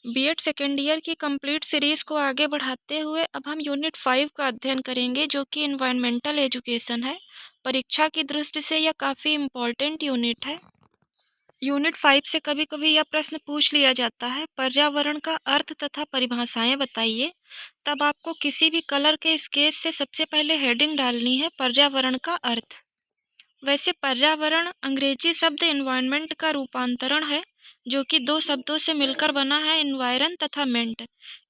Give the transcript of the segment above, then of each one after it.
BEd second year की complete series को आगे बढ़ाते हुए अब हम यूनिट 5 का अध्ययन करेंगे, जो कि इन्वायरमेंटल एजुकेशन है। परीक्षा की दृष्टि से यह काफ़ी इम्पोर्टेंट यूनिट है। यूनिट 5 से कभी कभी यह प्रश्न पूछ लिया जाता है, पर्यावरण का अर्थ तथा परिभाषाएं बताइए। तब आपको किसी भी कलर के स्केच से सबसे पहले हेडिंग डालनी है, पर्यावरण का अर्थ। वैसे पर्यावरण अंग्रेजी शब्द एनवायरनमेंट का रूपांतरण है, जो कि दो शब्दों से मिलकर बना है, एनवायरन तथा मेंट।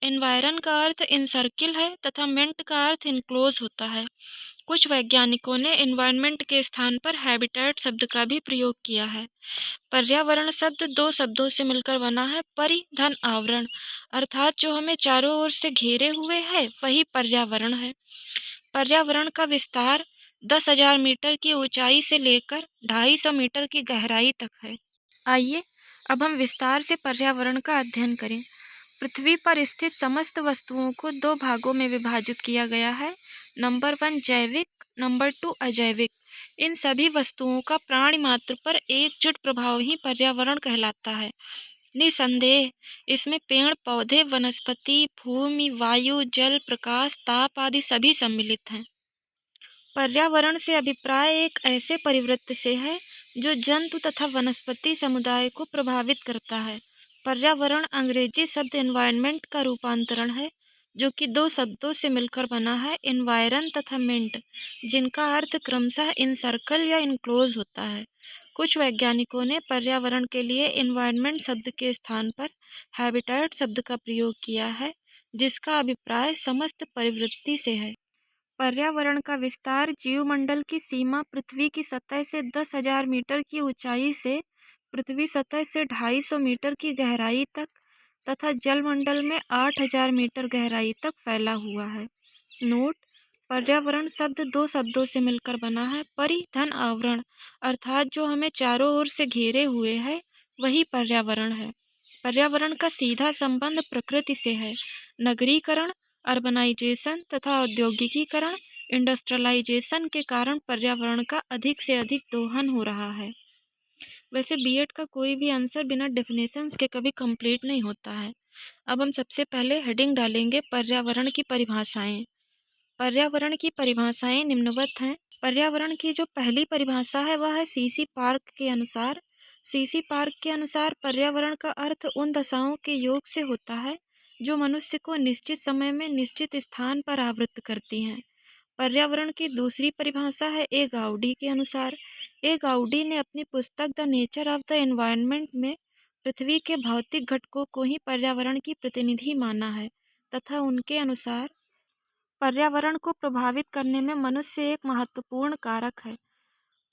एनवायरन का अर्थ इनसर्किल है तथा मेंट का अर्थ इनक्लोज होता है। कुछ वैज्ञानिकों ने एनवायरनमेंट के स्थान पर हैबिटेट शब्द का भी प्रयोग किया है। पर्यावरण शब्द दो शब्दों से मिलकर बना है, परि धन आवरण, अर्थात जो हमें चारों ओर से घेरे हुए है वही पर्यावरण है। पर्यावरण का विस्तार 10,000 मीटर की ऊंचाई से लेकर 250 मीटर की गहराई तक है। आइए अब हम विस्तार से पर्यावरण का अध्ययन करें। पृथ्वी पर स्थित समस्त वस्तुओं को दो भागों में विभाजित किया गया है। नंबर 1 जैविक, नंबर 2 अजैविक। इन सभी वस्तुओं का प्राणी मात्र पर एकजुट प्रभाव ही पर्यावरण कहलाता है। निसंदेह इसमें पेड़ पौधे, वनस्पति, भूमि, वायु, जल, प्रकाश, ताप आदि सभी सम्मिलित हैं। पर्यावरण से अभिप्राय एक ऐसे परिवृत्त से है जो जंतु तथा वनस्पति समुदाय को प्रभावित करता है। पर्यावरण अंग्रेजी शब्द एनवायरनमेंट का रूपांतरण है, जो कि दो शब्दों से मिलकर बना है, एनवायरन तथा मेंट, जिनका अर्थ क्रमशः इनसर्कल या इनक्लोज होता है। कुछ वैज्ञानिकों ने पर्यावरण के लिए एनवायरनमेंट शब्द के स्थान पर हैबिटेट शब्द का प्रयोग किया है, जिसका अभिप्राय समस्त परिवृत्ति से है। पर्यावरण का विस्तार जीवमंडल की सीमा पृथ्वी की सतह से 10,000 मीटर की ऊंचाई से पृथ्वी सतह से 250 मीटर की गहराई तक तथा जलमंडल में 8,000 मीटर गहराई तक फैला हुआ है। नोट: पर्यावरण शब्द दो शब्दों से मिलकर बना है, परि धन आवरण, अर्थात जो हमें चारों ओर से घेरे हुए है वही पर्यावरण है। पर्यावरण का सीधा संबंध प्रकृति से है। नगरीकरण, अर्बनाइजेशन तथा औद्योगिकीकरण, इंडस्ट्रियलाइजेशन के कारण पर्यावरण का अधिक से अधिक दोहन हो रहा है। वैसे बीएड का कोई भी आंसर बिना डेफिनेशंस के कभी कंप्लीट नहीं होता है। अब हम सबसे पहले हेडिंग डालेंगे, पर्यावरण की परिभाषाएं। पर्यावरण की परिभाषाएं निम्नवत हैं। पर्यावरण की जो पहली परिभाषा है वह है सीसी पार्क के अनुसार। सीसी पार्क के अनुसार पर्यावरण का अर्थ उन दशाओं के योग से होता है जो मनुष्य को निश्चित समय में निश्चित स्थान पर आवृत्त करती हैं। पर्यावरण की दूसरी परिभाषा है ए गाउडी के अनुसार। ए गाउडी ने अपनी पुस्तक the nature of the environment में पृथ्वी के भौतिक घटकों को ही पर्यावरण की प्रतिनिधि माना है तथा उनके अनुसार पर्यावरण को प्रभावित करने में मनुष्य एक महत्वपूर्ण कारक है।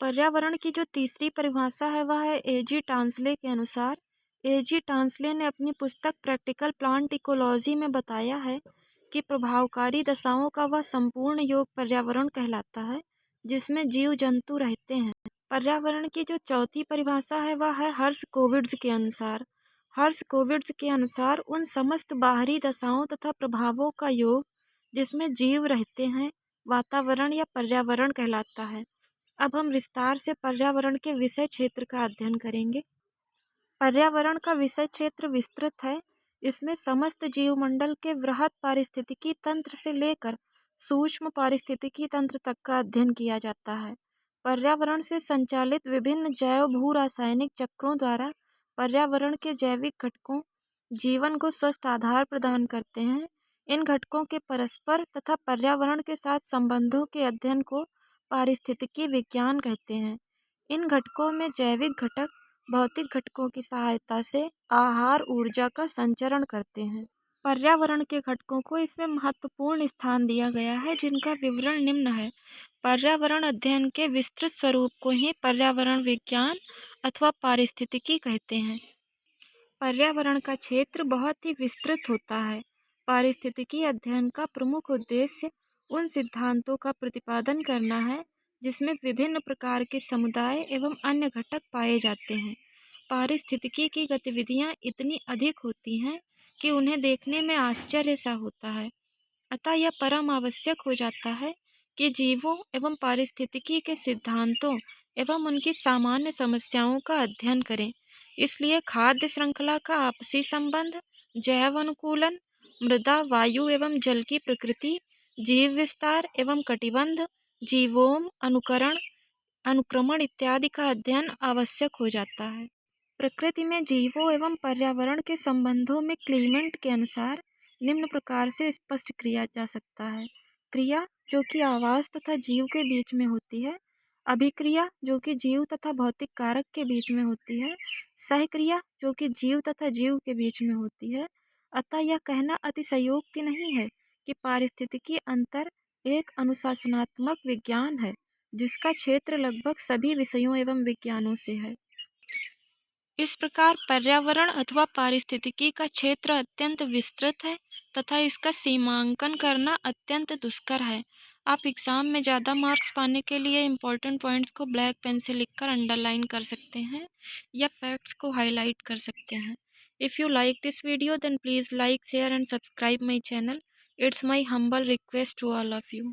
पर्यावरण की जो तीसरी परिभाषा है वह है एजी टांसले के अनुसार। एजी टांसले ने अपनी पुस्तक प्रैक्टिकल प्लांट इकोलॉजी में बताया है कि प्रभावकारी दशाओं का वह संपूर्ण योग पर्यावरण कहलाता है जिसमें जीव जंतु रहते हैं। पर्यावरण की जो चौथी परिभाषा है वह है हर्शकोविट्ज़ के अनुसार। हर्शकोविट्ज़ के अनुसार उन समस्त बाहरी दशाओं तथा प्रभावों का योग जिसमें जीव रहते हैं वातावरण या पर्यावरण कहलाता है। अब हम विस्तार से पर्यावरण के विषय क्षेत्र का अध्ययन करेंगे। पर्यावरण का विषय क्षेत्र विस्तृत है। इसमें समस्त जीवमंडल के वृहद पारिस्थितिकी तंत्र से लेकर सूक्ष्म पारिस्थितिकी तंत्र तक का अध्ययन किया जाता है। पर्यावरण से संचालित विभिन्न जैव भू रासायनिक चक्रों द्वारा पर्यावरण के जैविक घटकों जीवन को स्वस्थ आधार प्रदान करते हैं। इन घटकों के परस्पर तथा पर्यावरण के साथ संबंधों के अध्ययन को पारिस्थितिकी विज्ञान कहते हैं। इन घटकों में जैविक घटक भौतिक घटकों की सहायता से आहार ऊर्जा का संचरण करते हैं। पर्यावरण के घटकों को इसमें महत्वपूर्ण स्थान दिया गया है, जिनका विवरण निम्न है। पर्यावरण अध्ययन के विस्तृत स्वरूप को ही पर्यावरण विज्ञान अथवा पारिस्थितिकी कहते हैं। पर्यावरण का क्षेत्र बहुत ही विस्तृत होता है। पारिस्थितिकी अध्ययन का प्रमुख उद्देश्य उन सिद्धांतों का प्रतिपादन करना है जिसमें विभिन्न प्रकार के समुदाय एवं अन्य घटक पाए जाते हैं। पारिस्थितिकी की गतिविधियां इतनी अधिक होती हैं कि उन्हें देखने में आश्चर्य सा होता है। अतः यह परम आवश्यक हो जाता है कि जीवों एवं पारिस्थितिकी के सिद्धांतों एवं उनकी सामान्य समस्याओं का अध्ययन करें। इसलिए खाद्य श्रृंखला का आपसी संबंध, जैव अनुकूलन, मृदा, वायु एवं जल की प्रकृति, जीव विस्तार एवं कटिबंध, जीवोम अनुकरण अनुक्रमण इत्यादि का अध्ययन आवश्यक हो जाता है। प्रकृति में जीवों एवं पर्यावरण के संबंधों में क्लीमेंट के अनुसार निम्न प्रकार से स्पष्ट किया जा सकता है। क्रिया जो कि आवास तथा जीव के बीच में होती है, अभिक्रिया जो कि जीव तथा भौतिक कारक के बीच में होती है, सहक्रिया जो कि जीव तथा जीव के बीच में होती है। अतः यह कहना अतिशयोक्ति नहीं है कि पारिस्थितिकी अंतर एक अनुशासनात्मक विज्ञान है जिसका क्षेत्र लगभग सभी विषयों एवं विज्ञानों से है। इस प्रकार पर्यावरण अथवा पारिस्थितिकी का क्षेत्र अत्यंत विस्तृत है तथा इसका सीमांकन करना अत्यंत दुष्कर है। आप एग्जाम में ज़्यादा मार्क्स पाने के लिए इम्पोर्टेंट पॉइंट्स को ब्लैक पेन से लिखकर अंडरलाइन कर सकते हैं या फैक्ट्स को हाईलाइट कर सकते हैं। If you like this video then please like, share and subscribe my channel. It's my humble request to all of you.